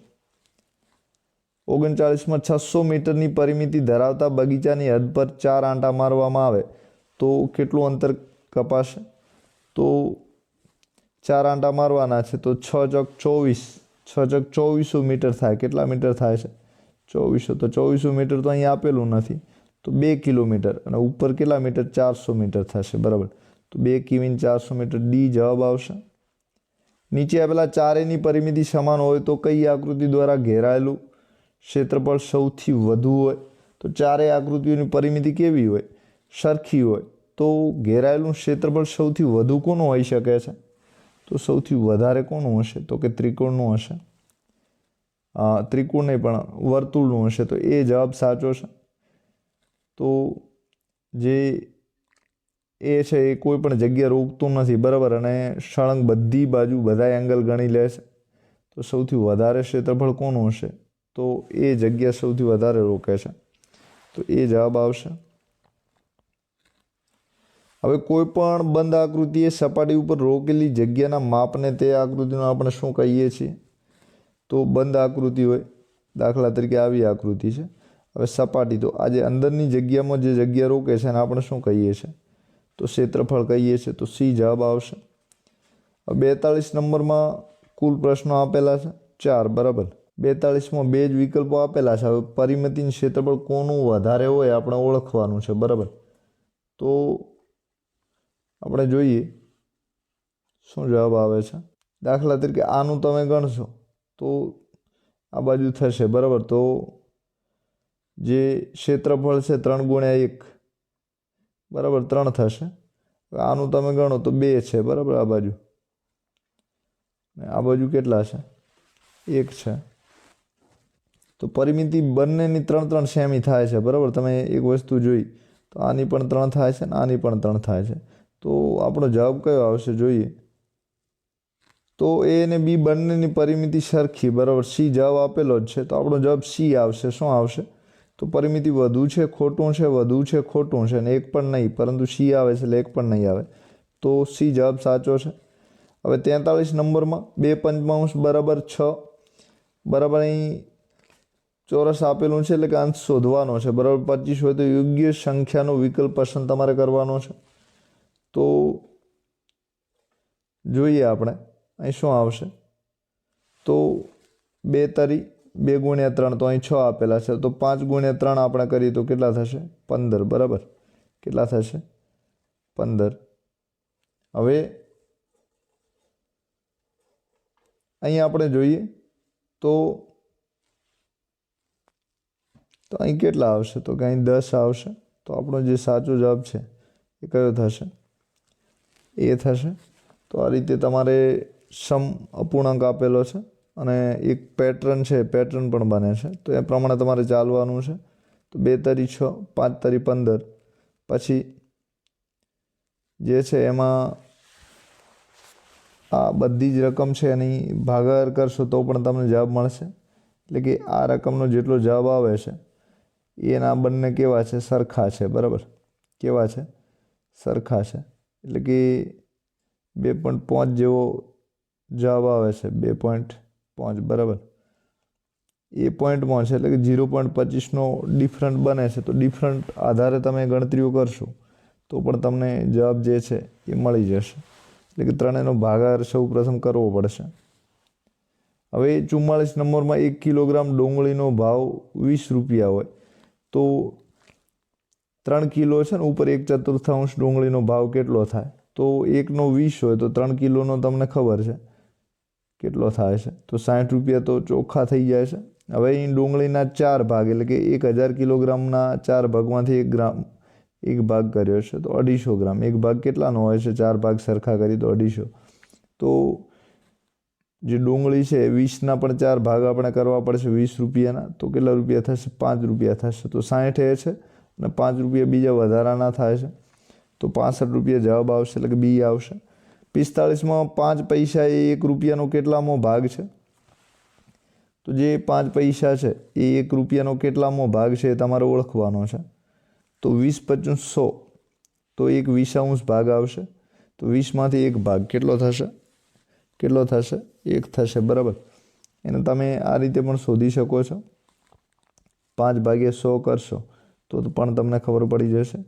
39માં 600 મીટરની પરિમિતિ ધરાવતા બગીચાની હદ પર 4 આંટા મારવામાં આવે તો કેટલું અંતર કપાશે? તો 4 આંટા મારવાના છે તો 6 ચોક 24, 6 ચોક 2400 મીટર થાય. કેટલા મીટર થાય છે? 2400. તો 2400 મીટર તો અહીં આપેલું નથી. તો 2 કિલોમીટર અને ઉપર કેટલા મીટર? 400 મીટર થશે, બરાબર. તો 2 કિમી 400 મીટર. ડી જવાબ આવશે. નીચે આપેલા ચારેયની પરિમિતિ સમાન હોય તો કઈ આકૃતિ દ્વારા ઘેરાયેલું ક્ષેત્રફળ સૌથી વધુ હોય? તો ચારેય આકૃતિઓની પરિમિતિ કેવી હોય? સરખી હોય. તો ઘેરાયેલું ક્ષેત્રફળ સૌથી વધુ કોનું હોઈ શકે છે? તો સૌથી વધારે કોનું હશે? તો કે ત્રિકોણનું હશે. ત્રિકોણ નહીં પણ વર્તુળનું હશે. તો એ જવાબ સાચો છે. તો જે એ છે એ કોઈ પણ જગ્યા રોકતું નથી, બરાબર, અને સળંગ બધી બાજુ બધા એંગલ ગણી લે છે. તો સૌથી વધારે ક્ષેત્રફળ કોનું હશે? તો એ જગ્યા સૌથી વધારે રોકે છે. તો એ જવાબ આવશે. હવે કોઈ પણ બંધ આકૃતિએ સપાટી ઉપર રોકેલી જગ્યાના માપને તે આકૃતિનું આપણે શું કહીએ છીએ? તો બંધ આકૃતિ હોય, દાખલા તરીકે આવી આકૃતિ છે. હવે સપાટી, તો આ જે અંદરની જગ્યામાં જે જગ્યા રોકે છે એને આપણે શું કહીએ છીએ? તો ક્ષેત્રફળ કહીએ છીએ. તો સી જવાબ આવશે. 42 નંબરમાં કુલ પ્રશ્નો આપેલા છે 4, બરાબર. 42માં 2 જ વિકલ્પો આપેલા છે. હવે પરિમિતિ ક્ષેત્રફળ કોનું વધારે હોય આપણે ઓળખવાનું છે, બરાબર. તો આપણે જોઈએ શું જવાબ આવે છે. દાખલા તરીકે આનું તમે ગણશો તો આ બાજુ થશે, બરાબર. તો જે ક્ષેત્રફળ છે 3 ગુણ્યા 1, બરાબર, 3 થશે. આનું તમે ગણો તો 2 છે, બરાબર. આ બાજુ આ બાજુ કેટલા છે? 1 છે. તો પરિમિતિ બંનેની 3 સેમી થાય છે, બરાબર. તમે એક વસ્તુ જોઈ તો આની પણ 3 થાય છે અને આની પણ 3 થાય છે. તો આપણો જવાબ કયો આવશે? જોઈએ તો એ અને બી બંનેની પરિમિતિ સરખી, બરાબર. સી જવાબ આપેલો જ છે તો આપણો જવાબ સી આવશે. શું આવશે? તો પરિમિતિ વધુ છે ખોટું છે, વધુ છે ખોટું છે, અને એક પણ નહીં, પરંતુ સી આવે છે એટલે એક પણ નહીં આવે. તો સી જવાબ સાચો છે. હવે 43 નંબરમાં 2/5 બરાબર 6, બરાબર. અહીં ચોરસ આપેલું છે એટલે કે અંશ શોધવાનો છે, બરાબર. 25 હોય તો યોગ્ય સંખ્યાનો વિકલ્પ પસંદ તમારે કરવાનો છે. તો જોઈએ આપણે અહીં શું આવશે. તો 2 તરી 2 ગુણ્યા 3, તો અહીં 6 આપેલા છે. તો 5 ગુણ્યા 3 આપણે કરીએ તો કેટલા થશે? 15, બરાબર. કેટલા થશે? 15. હવે અહીં આપણે જોઈએ તો અહીં કેટલા આવશે? તો કે અહીં 10 આવશે. તો આપણો જે સાચો જવાબ છે એ કયો થશે? એ થશે. તો આ રીતે તમારે સમ અપૂર્ણાંક આપેલો છે અને એક પેટર્ન છે, પેટર્ન પણ બને છે. તો એ પ્રમાણે તમારે ચાલવાનું છે. તો 2 તરી 6, 5 તરી 15, પછી જે છે એમાં આ બધી જ રકમ છે એની ભાગાકાર કરશો તો પણ તમને જવાબ મળશે. એટલે કે આ રકમનો જેટલો જવાબ આવે છે એના બંને કેવા છે? સરખા છે. બરાબર, કેવા છે? સરખા છે. એટલે કે 2.5 જેવો જવાબ આવે છે. 2.5 બરાબર એ પોઈન્ટમાં છે, એટલે કે 0.25નો ડિફરન્ટ બને છે. તો ડિફરન્ટ આધારે તમે ગણતરીઓ કરશો તો પણ તમને જવાબ જે છે એ મળી જશે. એટલે કે ત્રણેયનો ભાગાકાર સૌ પ્રથમ કરવો પડશે. હવે 44 નંબરમાં 1 કિલોગ્રામ ડુંગળીનો ભાવ 20 રૂપિયા હોય તો 3 કિલો છે ને ઉપર 1/4 ડુંગળીનો ભાવ કેટલો થાય? તો 1નો 20 હોય તો 3 કિલોનો તમને ખબર છે કેટલો થાય છે? તો 60 રૂપિયા તો ચોખ્ખા થઈ જાય છે. હવે અહીં ડુંગળીના 4 ભાગ, એટલે કે 1000 કિલોગ્રામના 4 ભાગમાંથી 1 ભાગ કર્યો છે તો 250 ગ્રામ. 1 ભાગ કેટલાનો હોય છે? 4 ભાગ સરખા કરી તો 250. તો જે ડુંગળી છે 20ના પણ 4 ભાગ આપણે કરવા પડશે 20 રૂપિયાના. તો કેટલા રૂપિયા થશે? 5 રૂપિયા થશે. તો 60 એ છે અને 5 રૂપિયા બીજા વધારાના થાય છે તો 65 રૂપિયા જવાબ આવશે, એટલે કે બી આવશે. 45માં 5 પૈસા એ 1 રૂપિયાનો કેટલામો ભાગ છે? તો જે 5 પૈસા છે એ 1 રૂપિયાનો કેટલામો ભાગ છે એ તમારે ઓળખવાનો છે. તો 20 × 100 તો 1/20 ભાગ આવશે. તો 20માંથી 1 ભાગ કેટલો થશે? કેટલો થશે? 1 થશે. બરાબર, એને તમે આ રીતે પણ શોધી શકો છો. 5 ભાગ્યા 100 કરશો તો પણ તમને ખબર પડી જશે.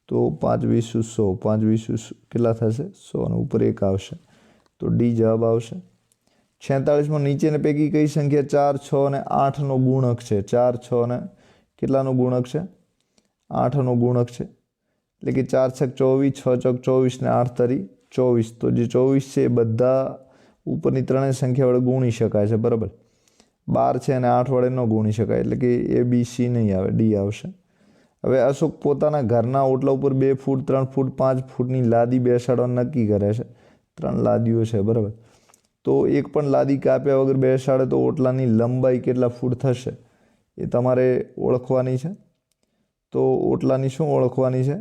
તો 5/20 100, 5/20 કેટલા થશે? 100 અને ઉપર 1 આવશે. તો ડી જવાબ આવશે. 46માં નીચેની પૈકી કઈ સંખ્યા 4, 6 અને 8નો ગુણક છે? 4, 6 અને કેટલાનો ગુણક છે? 8નો ગુણક છે. એટલે કે 4 × 24, 6 × 24 ને 8 તરી 24. તો જે 24 છે એ બધા ઉપરની ત્રણેય સંખ્યા વડે ગુણી શકાય છે. બરાબર, 12 છે અને 8 વડે ન ગુણી શકાય, એટલે કે એ બી સી નહીં આવે, ડી આવશે. હવે અશોક પોતાના ઘરના ઓટલા ઉપર 2 ફૂટ, 3 ફૂટ, 5 ફૂટની લાદી બેસાડવા નક્કી કરે છે. 3 લાદીઓ છે. બરાબર, તો એક પણ લાદી કાપ્યા વગર બેસાડે તો ઓટલાની લંબાઈ કેટલા ફૂટ થશે એ તમારે ઓળખવાની છે. તો ઓટલાની શું ઓળખવાની છે?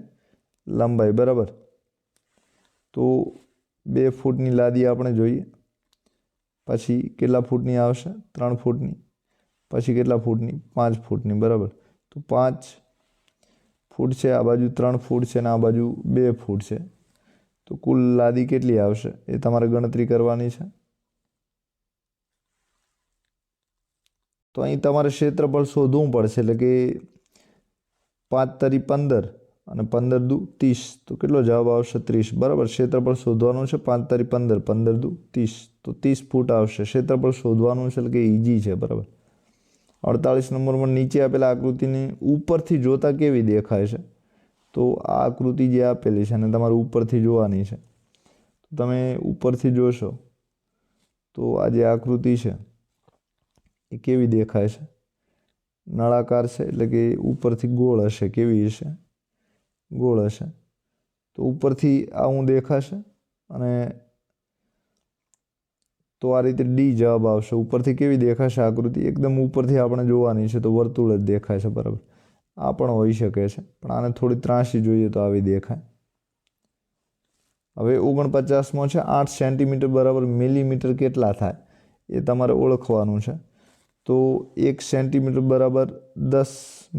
લંબાઈ. બરાબર, તો 2 ફૂટની લાદી આપણે જોઈએ. પછી કેટલા ફૂટની આવશે? 3 ફૂટની. પછી કેટલા ફૂટની? 5 ફૂટની. બરાબર, તો 5 ફૂટ છે, આ બાજુ 3 ફૂટ છે અને આ બાજુ 2 ફૂટ છે. તો કુલ લાદી કેટલી આવશે એ તમારે ગણતરી કરવાની છે. તો અહીં તમારે ક્ષેત્રફળ શોધવું પડશે. એટલે કે 5 તરી 15 અને 15 દુ 30. તો કેટલો જવાબ આવશે? 30. બરાબર, ક્ષેત્રફળ શોધવાનું છે. 5 તરી 15, 15 દુ 30. તો 30 ફૂટ આવશે. ક્ષેત્રફળ શોધવાનું છે, એટલે કે ઇઝી છે. બરાબર. 48 નંબરમાં નીચે આપેલા આકૃતિની ઉપરથી જોતા કેવી દેખાય છે? તો આ આકૃતિ જે આપેલી છે અને તમારે ઉપરથી જોવાની છે. તો તમે ઉપરથી જોશો તો આ જે આકૃતિ છે એ કેવી દેખાય છે? નળાકાર છે, એટલે કે ઉપરથી ગોળ હશે. કેવી હશે? ગોળ હશે. તો ઉપરથી આવું દેખાશે અને તો આ રીતે ડી જવાબ આવશે. ઉપરથી કેવી દેખાશે આકૃતિ? એકદમ ઉપરથી આપણે જોવાની છે તો વર્તુળ જ દેખાય છે. બરાબર, આ પણ હોઈ શકે છે, પણ આને થોડી ત્રાંસી જોઈએ તો આવી દેખાય. હવે 49માં છે 8 સેન્ટીમીટર બરાબર મિલીમીટર કેટલા થાય એ તમારે ઓળખવાનું છે. તો 1 સેન્ટીમીટર બરાબર 10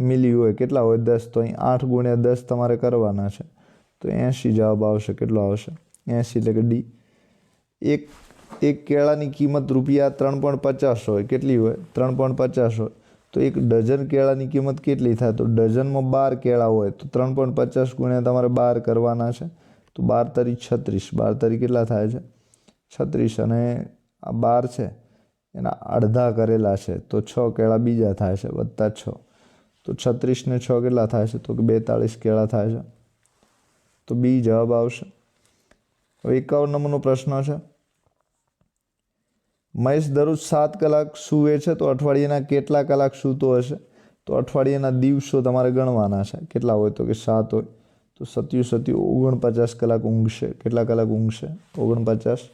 મિલી હોય. કેટલા હોય? 10. તો અહીં 8 × 10 તમારે કરવાના છે. તો 80 જવાબ આવશે. કેટલો આવશે? 80, એટલે કે ડી. એક કેળાની કિંમત રૂપિયા 3.50 હોય. કેટલી હોય? 3.50 હોય. તો 1 ડઝન કેળાની કિંમત કેટલી થાય? તો ડઝનમાં 12 કેળા હોય તો 3.50 × તમારે 12 કરવાના છે. તો 12 તરી 36. 12 તરી કેટલા થાય છે? 36. અને આ 12 છે એના અડધા કરેલા છે તો 6 કેળા બીજા થાય છે, વત્તા 6. તો 36 ને 6 કેટલા થાય છે? તો 42 કેળા થાય છે. તો બી જવાબ આવશે. હવે 51 નંબરનો પ્રશ્ન છે. મહેશ દરરોજ 7 કલાક સૂવે છે તો અઠવાડિયાના કેટલા કલાક સૂતો હશે? તો અઠવાડિયાના દિવસો તમારે ગણવાના છે. કેટલા હોય? તો કે 7 હોય. તો 7 × 49 કલાક ઊંઘશે. કેટલા કલાક ઊંઘશે? 49.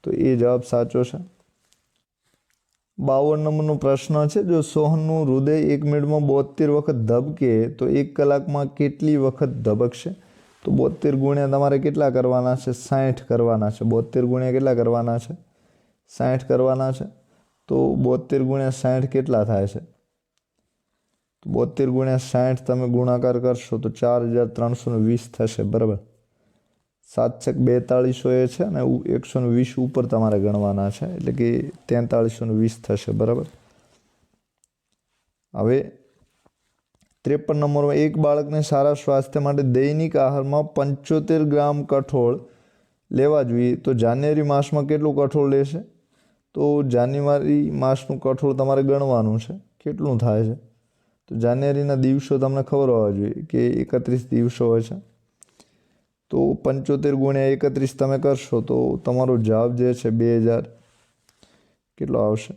તો એ જવાબ સાચો છે. 52 નંબરનો પ્રશ્ન છે. જો સોહનનું હૃદય 1 મિનિટમાં 72 વખત ધબકે તો 1 કલાકમાં કેટલી વખત ધબકશે? તો તો 72 ગુણ્યા તમારે કેટલા કરવાના છે? 60 કરવાના છે. 72 ગુણ્યા કેટલા કરવાના છે? 60 કરવાના છે. તો 72 ગુણ્યા 60 કેટલા થાય છે? 72 ગુણ્યા 60 તમે ગુણાકાર કરશો તો 4320 થશે. બરાબર. 7 4200 એ છે અને 120 ઉપર તમારે ગણવાના છે, એટલે કે 4320 થશે. બરાબર. હવે 53 નંબરમાં, એક બાળકને સારા સ્વાસ્થ્ય માટે દૈનિક આહારમાં 75 ગ્રામ કઠોળ લેવા જોઈએ તો જાન્યુઆરી માસમાં કેટલું કઠોળ લેશે? તો જાન્યુઆરી માસનું કઠોળ તમારે ગણવાનું છે, કેટલું થાય છે. તો જાન્યુઆરીના દિવસો તમને ખબર હોવા જોઈએ કે 31 દિવસો હોય છે. તો 75 ગુણ્યા 31 તમે કરશો તો તમારો જવાબ જે છે 2000 કેટલો આવશે?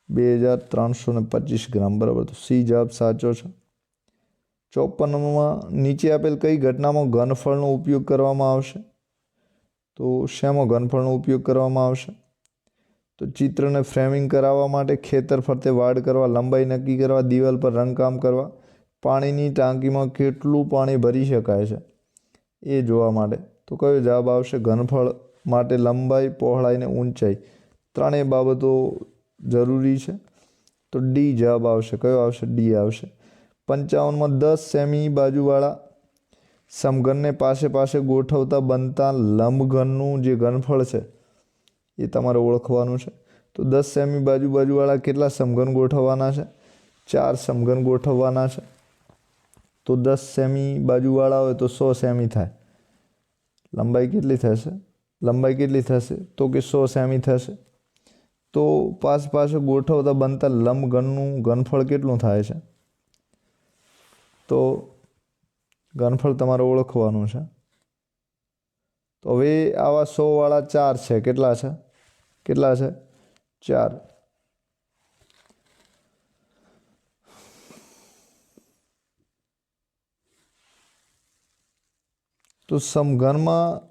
2325 ગ્રામ. બરાબર. તો સી જવાબ સાચો છે. 54માં, નીચે આપેલ કઈ ઘટનામાં ઘનફળનો ઉપયોગ કરવામાં આવશે? તો શેમાં ઘનફળનો ઉપયોગ કરવામાં આવશે? તો ચિત્રને ફ્રેમિંગ કરાવવા માટે, ખેતર ફરતે વાડ કરવા, લંબાઈ નક્કી કરવા, દિવાલ પર રંગકામ કરવા, પાણીની ટાંકીમાં કેટલું પાણી ભરી શકાય છે એ જોવા માટે. તો કયો જવાબ આવશે? ઘનફળ માટે લંબાઈ, પહોળાઈ અને ઊંચાઈ ત્રણેય બાબતો જરૂરી છે. તો ડી જવાબ આવશે. કયો આવશે? ડી આવશે. 55માં, 10 સેમી બાજુવાળા સમઘનને પાસે પાસે ગોઠવતા બનતા લંબઘનનું જે ઘનફળ છે એ તમારે ઓળખવાનું છે. તો 10 સેમી બાજુવાળા કેટલા સમઘન ગોઠવવાના છે? 4 સમઘન ગોઠવવાના છે. તો 10 સેમી બાજુવાળા હોય તો 100 સેમી થાય. લંબાઈ કેટલી થશે? તો કે 100 સેમી થશે. તો પાસે ગોઠવતા બનતા લંબઘનનું ઘનફળ કેટલું થાય છે? તો ઘનફળ તમારે ઓળખવાનું છે. તો હવે આવા 100 વાળા 4 છે. કેટલા છે? 4. તો સમઘનમાં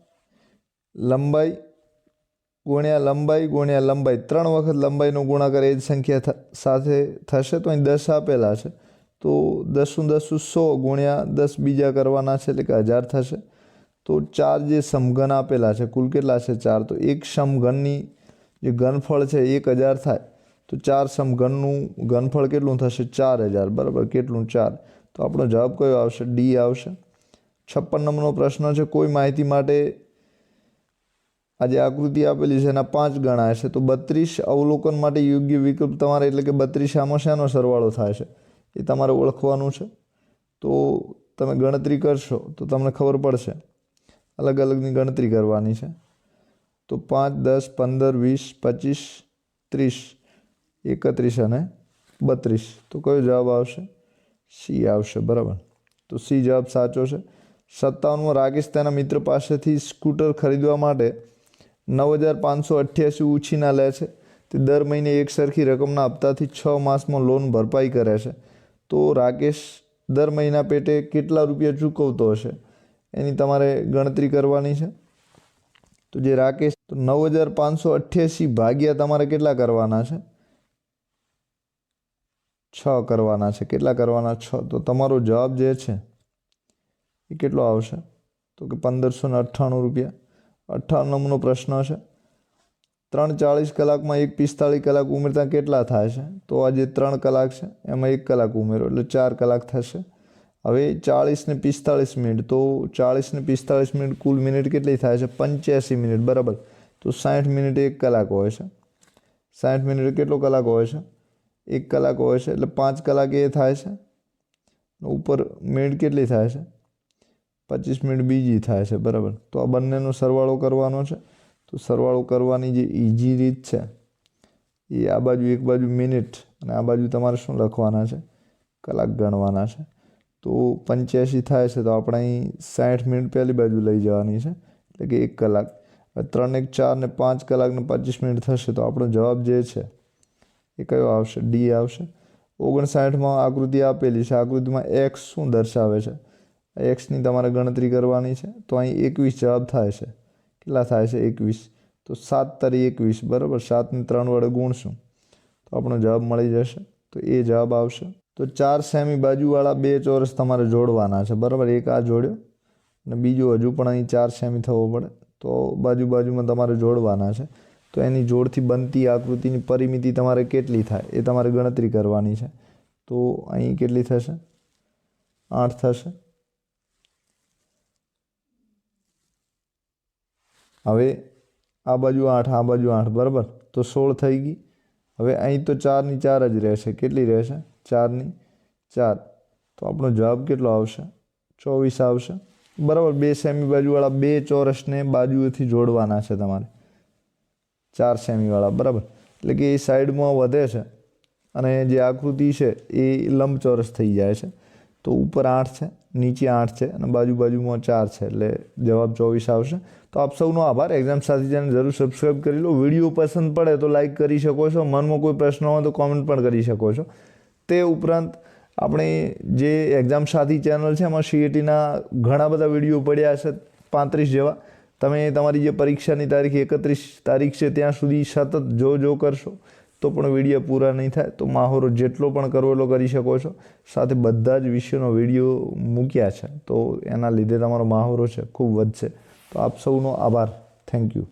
લંબાઈ ગુણ્યા લંબાઈ 3 વખત લંબાઈનો ગુણાકાર એ જ સંખ્યા સાથે થશે. તો અહીં 10 આપેલા છે, તો 10 100 ગુણ્યા 10 બીજા કરવાના છે, એટલે કે 1000 થશે. તો 4 જે સમઘન આપેલા છે, કુલ કેટલા છે? 4. તો એક સમઘનની જે ઘનફળ છે 1000 થાય, તો 4 સમઘનનું ઘનફળ કેટલું થશે? 4000. બરાબર. કેટલું? 4. તો આપણો જવાબ કયો આવશે? ડી આવશે. 56 નંબરનો પ્રશ્ન છે, કોઈ માહિતી માટે આ જે આકૃતિ આપેલી છે એના 5 ગણા છે, તો 32 અવલોકન માટે યોગ્ય વિકલ્પ તમારે, એટલે કે 32 આમાં શેનો સરવાળો થાય છે એ તમારે ઓળખવાનું છે. તો તમે ગણતરી કરશો તો તમને ખબર પડશે. અલગ અલગની ગણતરી કરવાની છે. તો 5, 10, 15, 20, 25, 30, 31 અને 32. તો કયો જવાબ આવશે? સી આવશે. બરાબર. તો સી જવાબ સાચો છે. 57માં, રાકેશ તેના મિત્ર પાસેથી સ્કૂટર ખરીદવા માટે 9588 ઉછીના લે છે. તે દર મહિને એક સરખી રકમના હપ્તાથી 6 માસમાં લોન ભરપાઈ કરે છે. તો રાકેશ દર મહિના પેટે કેટલા રૂપિયા ચૂકવતો હશે એની તમારે ગણતરી કરવાની છે. તો જે રાકેશ, તો 9588 ભાગ્યા તમારે કેટલા કરવાના છે? 6 કરવાના છે. કેટલા કરવાના? 6. તો તમારો જવાબ જે છે એ કેટલો આવશે? તો કે 1598 રૂપિયા. 58 નંબરનો પ્રશ્ન છે, 3 40 કલાકમાં 1 45 કલાક ઉમેરતા કેટલા થાય છે? તો આ જે 3 કલાક છે એમાં 1 કલાક ઉમેરો એટલે 4 કલાક થશે. હવે 40 ને 45 મિનિટ, તો 40 ને 45 મિનિટ કુલ મિનિટ કેટલી થાય છે? 85 મિનિટ. બરાબર. તો 60 મિનિટ 1 કલાક હોય છે. 60 મિનિટ કેટલો કલાક હોય છે? 1 કલાક હોય છે. એટલે 5 કલાક એ થાય છે. ઉપર મિનિટ કેટલી થાય છે? 25 મિનિટ બીજી થાય છે. બરાબર. તો આ બંનેનો સરવાળો કરવાનો છે. તો સરવાળો કરવાની જે ઇઝી રીત છે એ આ બાજુ એક બાજુ મિનિટ અને આ બાજુ તમારે શું લખવાના છે? કલાક ગણવાના છે. તો 85 થાય છે, તો આપણે અહીં 60 મિનિટ પહેલી બાજુ લઈ જવાની છે, એટલે કે 1 કલાક. 3 1 4 ને 5 કલાક ને 25 મિનિટ થશે. તો આપણો જવાબ જે છે એ કયો આવશે? ડી આવશે. 59માં આકૃતિ આપેલી છે. આકૃતિમાં એક્સ શું દર્શાવે છે? એક્સની તમારે ગણતરી કરવાની છે. તો અહીં 21 જવાબ થાય છે. કેટલા થાય છે? 21. તો 7 તારી 21. બરાબર. 7 ને 3 વડે ગુણશું તો આપણો જવાબ મળી જશે. તો એ જવાબ આવશે. તો 4 સેમી બાજુવાળા 2 ચોરસ તમારે જોડવાના છે. બરાબર. એક આ જોડ્યો અને બીજું હજુ પણ અહીં 4 સેમી થવો પડે, તો બાજુમાં તમારે જોડવાના છે. તો એની જોડથી બનતી આકૃતિની પરિમિતિ તમારે કેટલી થાય એ તમારે ગણતરી કરવાની છે. તો અહીં કેટલી થશે? 8 થશે. હવે આ બાજુ 8, આ બાજુ 8, બરાબર, તો 16 થઈ ગઈ. હવે અહીં તો 4 ની 4 જ રહેશે. કેટલી રહેશે? 4 ની 4. તો આપણો જવાબ કેટલો આવશે? 24 આવશે. બરાબર. 2 સેમી બાજુવાળા 2 ચોરસને બાજુએથી જોડવાના છે તમારે, 4 સેમીવાળા, બરાબર. એટલે કે એ સાઈડમાં વધે છે અને જે આકૃતિ છે એ લંબચોરસ થઈ જાય છે. તો ઉપર 8 છે, નીચે 8 છે અને બાજુમાં 4 છે, એટલે જવાબ 24 આવશે. તો આપ સૌનો આભાર. એક્ઝામ સાથી ચેનલ જરૂર સબસ્ક્રાઈબ કરી લો. વિડીયો પસંદ પડે તો લાઇક કરી શકો છો. મનમાં કોઈ પ્રશ્ન હોય તો કોમેન્ટ પણ કરી શકો છો. તે ઉપરાંત આપણે જે એક્ઝામ સાથી ચેનલ છે એમાં CATના ઘણા બધા વિડીયો પડ્યા છે, 35 જેવા. તમે તમારી જે પરીક્ષાની તારીખ 31 તારીખ છે ત્યાં સુધી સતત જો કરશો તો પણ વિડીયો પૂરા નહીં થાય. તો મહાવરો જેટલો પણ કરવો એટલો કરી શકો છો. સાથે બધા જ વિષયોનો વિડીયો મૂક્યા છે, તો એના લીધે તમારો મહાવરો છે ખૂબ વધશે. તો આપ સૌનો આભાર. Thank you.